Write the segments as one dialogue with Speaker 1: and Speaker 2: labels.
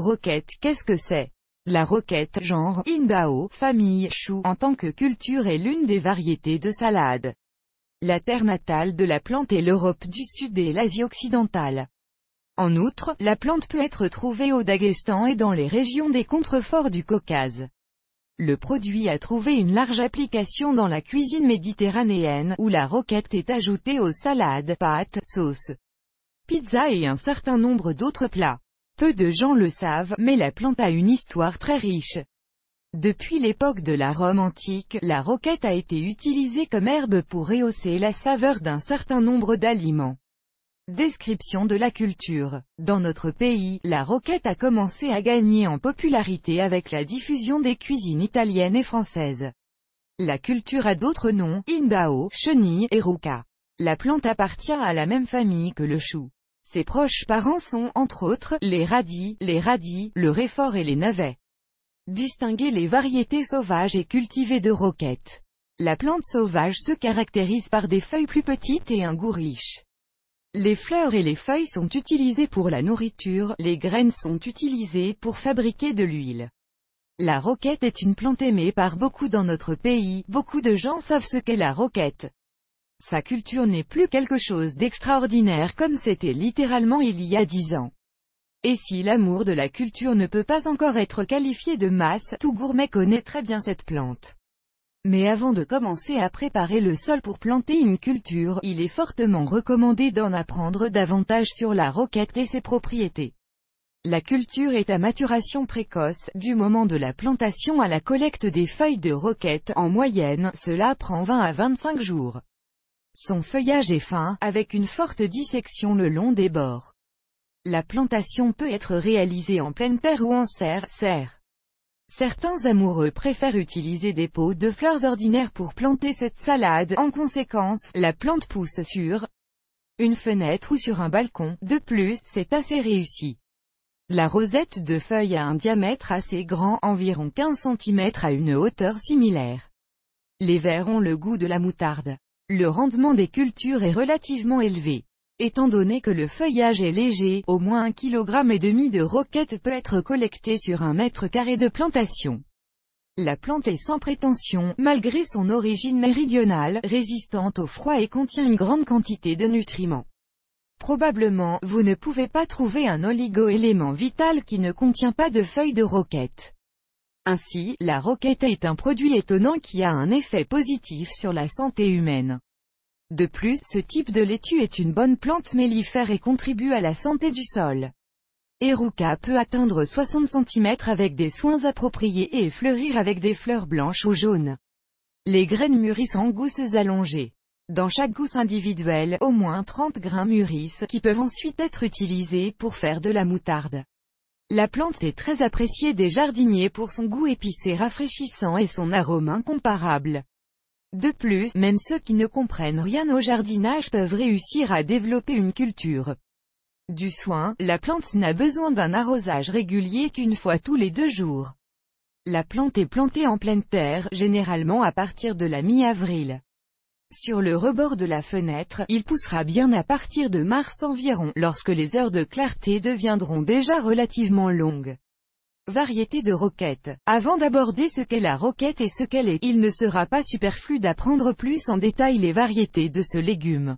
Speaker 1: Roquette, qu'est-ce que c'est? La roquette, genre Indao, famille chou, en tant que culture est l'une des variétés de salade. La terre natale de la plante est l'Europe du Sud et l'Asie occidentale. En outre, la plante peut être trouvée au Daghestan et dans les régions des contreforts du Caucase. Le produit a trouvé une large application dans la cuisine méditerranéenne, où la roquette est ajoutée aux salades, pâtes, sauces, pizzas et un certain nombre d'autres plats. Peu de gens le savent, mais la plante a une histoire très riche. Depuis l'époque de la Rome antique, la roquette a été utilisée comme herbe pour rehausser la saveur d'un certain nombre d'aliments. Description de la culture. Dans notre pays, la roquette a commencé à gagner en popularité avec la diffusion des cuisines italiennes et françaises. La culture a d'autres noms, Indao, chenille et rouca. La plante appartient à la même famille que le chou. Ses proches parents sont, entre autres, les radis, le réfort et les navets. Distinguer les variétés sauvages et cultivées de roquette. La plante sauvage se caractérise par des feuilles plus petites et un goût riche. Les fleurs et les feuilles sont utilisées pour la nourriture, les graines sont utilisées pour fabriquer de l'huile. La roquette est une plante aimée par beaucoup dans notre pays, beaucoup de gens savent ce qu'est la roquette. Sa culture n'est plus quelque chose d'extraordinaire comme c'était littéralement il y a 10 ans. Et si l'amour de la culture ne peut pas encore être qualifié de masse, tout gourmet connaît très bien cette plante. Mais avant de commencer à préparer le sol pour planter une culture, il est fortement recommandé d'en apprendre davantage sur la roquette et ses propriétés. La culture est à maturation précoce, du moment de la plantation à la collecte des feuilles de roquette, en moyenne, cela prend 20 à 25 jours. Son feuillage est fin, avec une forte dissection le long des bords. La plantation peut être réalisée en pleine terre ou en serre. Certains amoureux préfèrent utiliser des pots de fleurs ordinaires pour planter cette salade, en conséquence, la plante pousse sur une fenêtre ou sur un balcon. De plus, c'est assez réussi. La rosette de feuilles a un diamètre assez grand, environ 15 cm à une hauteur similaire. Les vers ont le goût de la moutarde. Le rendement des cultures est relativement élevé. Étant donné que le feuillage est léger, au moins 1,5 kg de roquette peut être collecté sur 1 mètre carré de plantation. La plante est sans prétention, malgré son origine méridionale, résistante au froid et contient une grande quantité de nutriments. Probablement, vous ne pouvez pas trouver un oligo-élément vital qui ne contient pas de feuilles de roquette. Ainsi, la roquette est un produit étonnant qui a un effet positif sur la santé humaine. De plus, ce type de laitue est une bonne plante mellifère et contribue à la santé du sol. Eruca peut atteindre 60 cm avec des soins appropriés et fleurir avec des fleurs blanches ou jaunes. Les graines mûrissent en gousses allongées. Dans chaque gousse individuelle, au moins 30 grains mûrissent, qui peuvent ensuite être utilisés pour faire de la moutarde. La plante est très appréciée des jardiniers pour son goût épicé rafraîchissant et son arôme incomparable. De plus, même ceux qui ne comprennent rien au jardinage peuvent réussir à développer une culture. Du soin, la plante n'a besoin d'un arrosage régulier qu'une fois tous les 2 jours. La plante est plantée en pleine terre, généralement à partir de la mi-avril. Sur le rebord de la fenêtre, il poussera bien à partir de mars environ, lorsque les heures de clarté deviendront déjà relativement longues. Variété de roquette. Avant d'aborder ce qu'est la roquette et ce qu'elle est, il ne sera pas superflu d'apprendre plus en détail les variétés de ce légume.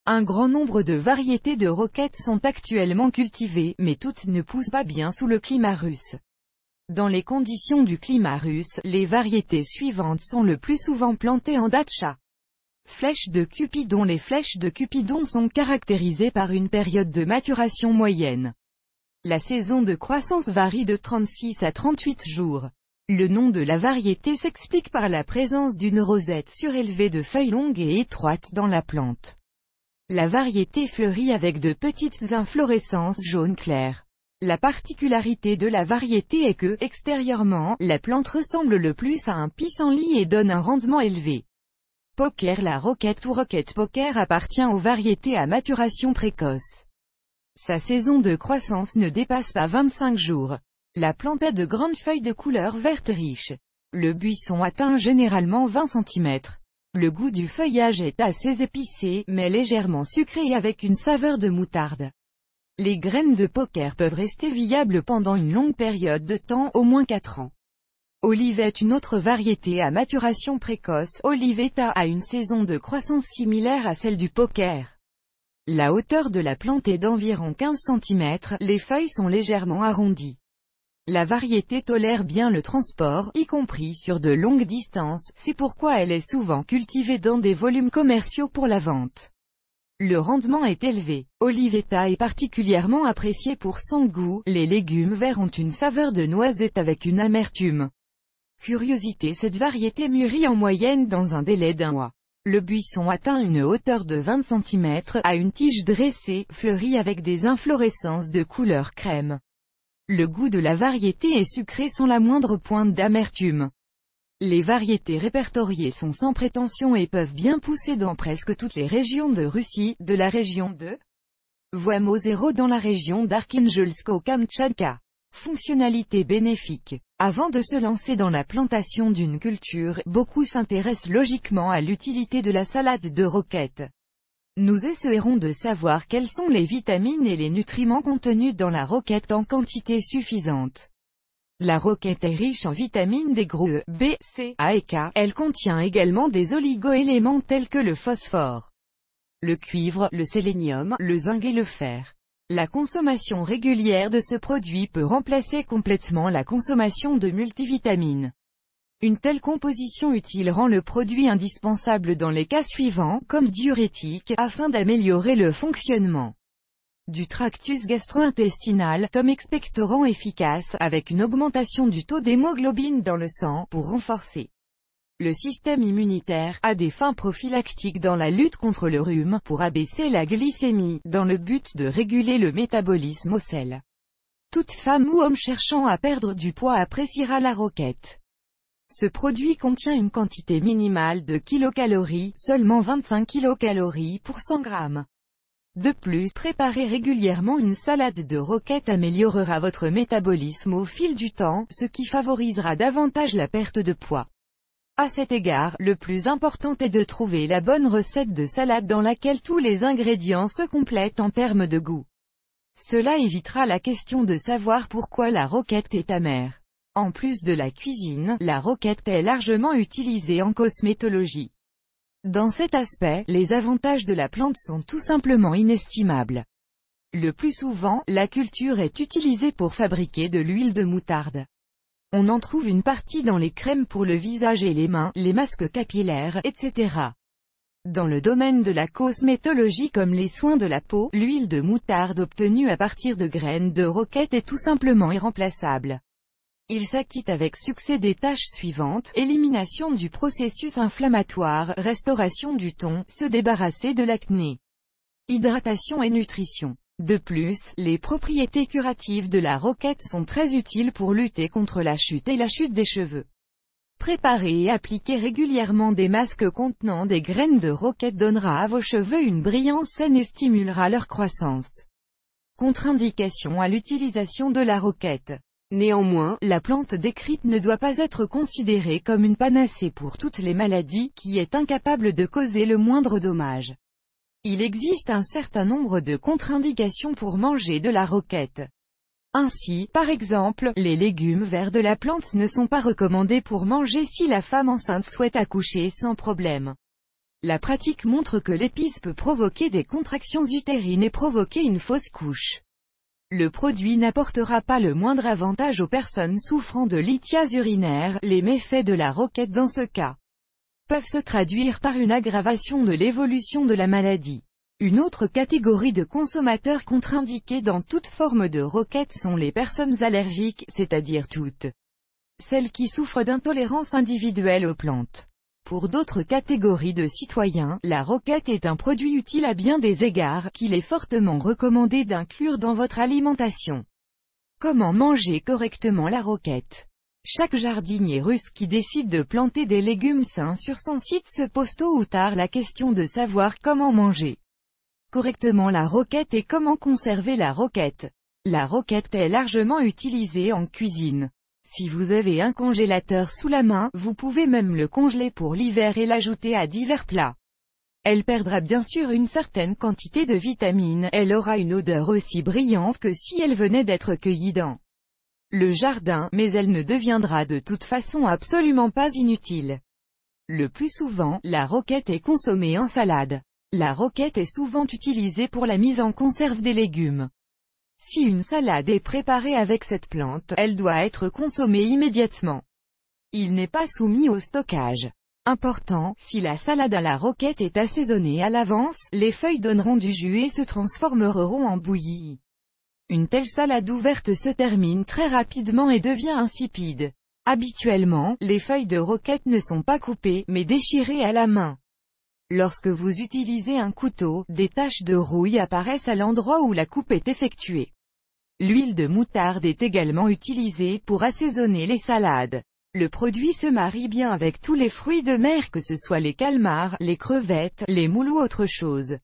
Speaker 1: Un grand nombre de variétés de roquette sont actuellement cultivées, mais toutes ne poussent pas bien sous le climat russe. Dans les conditions du climat russe, les variétés suivantes sont le plus souvent plantées en datcha. Flèches de Cupidon. Les flèches de Cupidon sont caractérisées par une période de maturation moyenne. La saison de croissance varie de 36 à 38 jours. Le nom de la variété s'explique par la présence d'une rosette surélevée de feuilles longues et étroites dans la plante. La variété fleurit avec de petites inflorescences jaune clair. La particularité de la variété est que, extérieurement, la plante ressemble le plus à un pissenlit et donne un rendement élevé. Poker. La roquette ou roquette poker appartient aux variétés à maturation précoce. Sa saison de croissance ne dépasse pas 25 jours. La plante a de grandes feuilles de couleur verte riche. Le buisson atteint généralement 20 cm. Le goût du feuillage est assez épicé, mais légèrement sucré avec une saveur de moutarde. Les graines de poker peuvent rester viables pendant une longue période de temps, au moins 4 ans. Olive est une autre variété à maturation précoce. Olivetta a une saison de croissance similaire à celle du poker. La hauteur de la plante est d'environ 15 cm, les feuilles sont légèrement arrondies. La variété tolère bien le transport, y compris sur de longues distances, c'est pourquoi elle est souvent cultivée dans des volumes commerciaux pour la vente. Le rendement est élevé. Olivetta est particulièrement appréciée pour son goût, les légumes verts ont une saveur de noisette avec une amertume. Curiosité, cette variété mûrit en moyenne dans un délai d'1 mois. Le buisson atteint une hauteur de 20 cm, a une tige dressée, fleurie avec des inflorescences de couleur crème. Le goût de la variété est sucré sans la moindre pointe d'amertume. Les variétés répertoriées sont sans prétention et peuvent bien pousser dans presque toutes les régions de Russie, de la région de Voimozero dans la région d'Arkhangelsk au Kamtchatka. Fonctionnalité bénéfique. Avant de se lancer dans la plantation d'une culture, beaucoup s'intéressent logiquement à l'utilité de la salade de roquette. Nous essaierons de savoir quelles sont les vitamines et les nutriments contenus dans la roquette en quantité suffisante. La roquette est riche en vitamines des groupes E, B, C, A et K. Elle contient également des oligo-éléments tels que le phosphore, le cuivre, le sélénium, le zinc et le fer. La consommation régulière de ce produit peut remplacer complètement la consommation de multivitamines. Une telle composition utile rend le produit indispensable dans les cas suivants, comme diurétique, afin d'améliorer le fonctionnement du tractus gastro-intestinal, comme expectorant efficace, avec une augmentation du taux d'hémoglobine dans le sang, pour renforcer le système immunitaire, à des fins prophylactiques dans la lutte contre le rhume, pour abaisser la glycémie, dans le but de réguler le métabolisme au sel. Toute femme ou homme cherchant à perdre du poids appréciera la roquette. Ce produit contient une quantité minimale de kilocalories, seulement 25 kilocalories pour 100 grammes. De plus, préparer régulièrement une salade de roquette améliorera votre métabolisme au fil du temps, ce qui favorisera davantage la perte de poids. À cet égard, le plus important est de trouver la bonne recette de salade dans laquelle tous les ingrédients se complètent en termes de goût. Cela évitera la question de savoir pourquoi la roquette est amère. En plus de la cuisine, la roquette est largement utilisée en cosmétologie. Dans cet aspect, les avantages de la plante sont tout simplement inestimables. Le plus souvent, la culture est utilisée pour fabriquer de l'huile de moutarde. On en trouve une partie dans les crèmes pour le visage et les mains, les masques capillaires, etc. Dans le domaine de la cosmétologie comme les soins de la peau, l'huile de moutarde obtenue à partir de graines de roquette est tout simplement irremplaçable. Il s'acquitte avec succès des tâches suivantes: élimination du processus inflammatoire, restauration du ton, se débarrasser de l'acné, hydratation et nutrition. De plus, les propriétés curatives de la roquette sont très utiles pour lutter contre la chute et la chute des cheveux. Préparer et appliquer régulièrement des masques contenant des graines de roquette donnera à vos cheveux une brillance saine et stimulera leur croissance. Contre-indication à l'utilisation de la roquette. Néanmoins, la plante décrite ne doit pas être considérée comme une panacée pour toutes les maladies, qui est incapable de causer le moindre dommage. Il existe un certain nombre de contre-indications pour manger de la roquette. Ainsi, par exemple, les légumes verts de la plante ne sont pas recommandés pour manger si la femme enceinte souhaite accoucher sans problème. La pratique montre que l'épice peut provoquer des contractions utérines et provoquer une fausse couche. Le produit n'apportera pas le moindre avantage aux personnes souffrant de lithiase urinaire. Les méfaits de la roquette dans ce cas peuvent se traduire par une aggravation de l'évolution de la maladie. Une autre catégorie de consommateurs contre-indiqués dans toute forme de roquette sont les personnes allergiques, c'est-à-dire toutes celles qui souffrent d'intolérance individuelle aux plantes. Pour d'autres catégories de citoyens, la roquette est un produit utile à bien des égards, qu'il est fortement recommandé d'inclure dans votre alimentation. Comment manger correctement la roquette? Chaque jardinier russe qui décide de planter des légumes sains sur son site se pose tôt ou tard la question de savoir comment manger correctement la roquette et comment conserver la roquette. La roquette est largement utilisée en cuisine. Si vous avez un congélateur sous la main, vous pouvez même le congeler pour l'hiver et l'ajouter à divers plats. Elle perdra bien sûr une certaine quantité de vitamines, elle aura une odeur aussi brillante que si elle venait d'être cueillie dans le jardin, mais elle ne deviendra de toute façon absolument pas inutile. Le plus souvent, la roquette est consommée en salade. La roquette est souvent utilisée pour la mise en conserve des légumes. Si une salade est préparée avec cette plante, elle doit être consommée immédiatement. Il n'est pas soumis au stockage. Important, si la salade à la roquette est assaisonnée à l'avance, les feuilles donneront du jus et se transformeront en bouillie. Une telle salade ouverte se termine très rapidement et devient insipide. Habituellement, les feuilles de roquette ne sont pas coupées, mais déchirées à la main. Lorsque vous utilisez un couteau, des taches de rouille apparaissent à l'endroit où la coupe est effectuée. L'huile de moutarde est également utilisée pour assaisonner les salades. Le produit se marie bien avec tous les fruits de mer, que ce soit les calmars, les crevettes, les moules ou autre chose.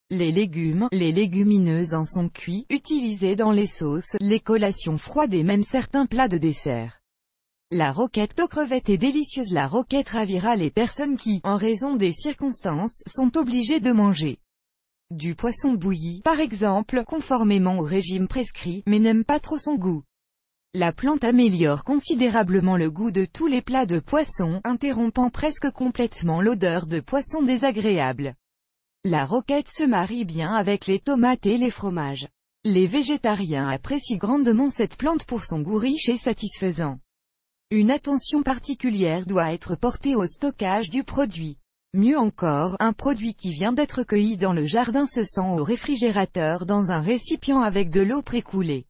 Speaker 1: Les légumes, les légumineuses en sont cuits, utilisés dans les sauces, les collations froides et même certains plats de dessert. La roquette aux crevettes est délicieuse. La roquette ravira les personnes qui, en raison des circonstances, sont obligées de manger du poisson bouilli, par exemple, conformément au régime prescrit, mais n'aiment pas trop son goût. La plante améliore considérablement le goût de tous les plats de poisson, interrompant presque complètement l'odeur de poisson désagréable. La roquette se marie bien avec les tomates et les fromages. Les végétariens apprécient grandement cette plante pour son goût riche et satisfaisant. Une attention particulière doit être portée au stockage du produit. Mieux encore, un produit qui vient d'être cueilli dans le jardin se sent au réfrigérateur dans un récipient avec de l'eau précoulée.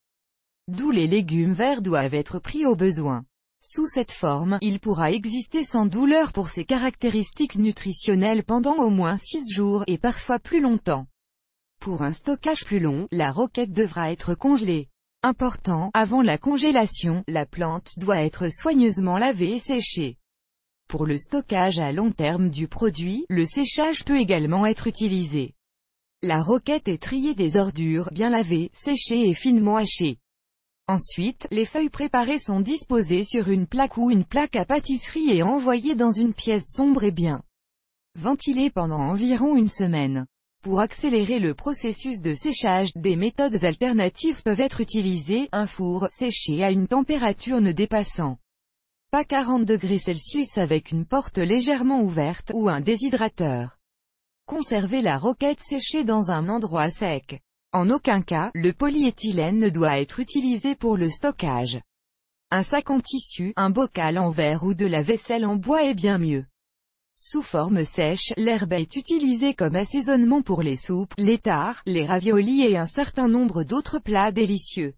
Speaker 1: D'où les légumes verts doivent être pris au besoin. Sous cette forme, il pourra exister sans douleur pour ses caractéristiques nutritionnelles pendant au moins 6 jours, et parfois plus longtemps. Pour un stockage plus long, la roquette devra être congelée. Important, avant la congélation, la plante doit être soigneusement lavée et séchée. Pour le stockage à long terme du produit, le séchage peut également être utilisé. La roquette est triée des ordures, bien lavées, séchées et finement hachées. Ensuite, les feuilles préparées sont disposées sur une plaque ou une plaque à pâtisserie et envoyées dans une pièce sombre et bien ventilée pendant environ une semaine. Pour accélérer le processus de séchage, des méthodes alternatives peuvent être utilisées, un four séché à une température ne dépassant pas 40 degrés Celsius avec une porte légèrement ouverte, ou un déshydrateur. Conservez la roquette séchée dans un endroit sec. En aucun cas, le polyéthylène ne doit être utilisé pour le stockage. Un sac en tissu, un bocal en verre ou de la vaisselle en bois est bien mieux. Sous forme sèche, l'herbe est utilisée comme assaisonnement pour les soupes, les tarts, les raviolis et un certain nombre d'autres plats délicieux.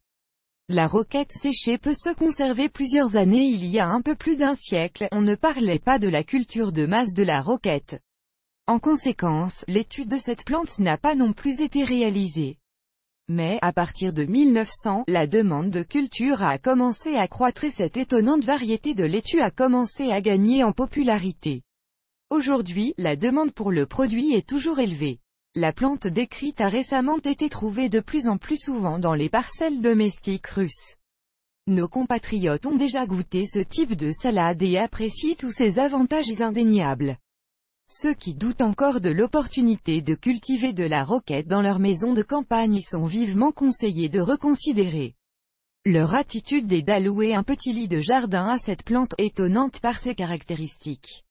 Speaker 1: La roquette séchée peut se conserver plusieurs années. Il y a un peu plus d'un siècle, on ne parlait pas de la culture de masse de la roquette. En conséquence, l'étude de cette plante n'a pas non plus été réalisée. Mais, à partir de 1900, la demande de culture a commencé à croître et cette étonnante variété de laitue a commencé à gagner en popularité. Aujourd'hui, la demande pour le produit est toujours élevée. La plante décrite a récemment été trouvée de plus en plus souvent dans les parcelles domestiques russes. Nos compatriotes ont déjà goûté ce type de salade et apprécient tous ses avantages indéniables. Ceux qui doutent encore de l'opportunité de cultiver de la roquette dans leur maison de campagne sont vivement conseillés de reconsidérer leur attitude et d'allouer un petit lit de jardin à cette plante, étonnante par ses caractéristiques.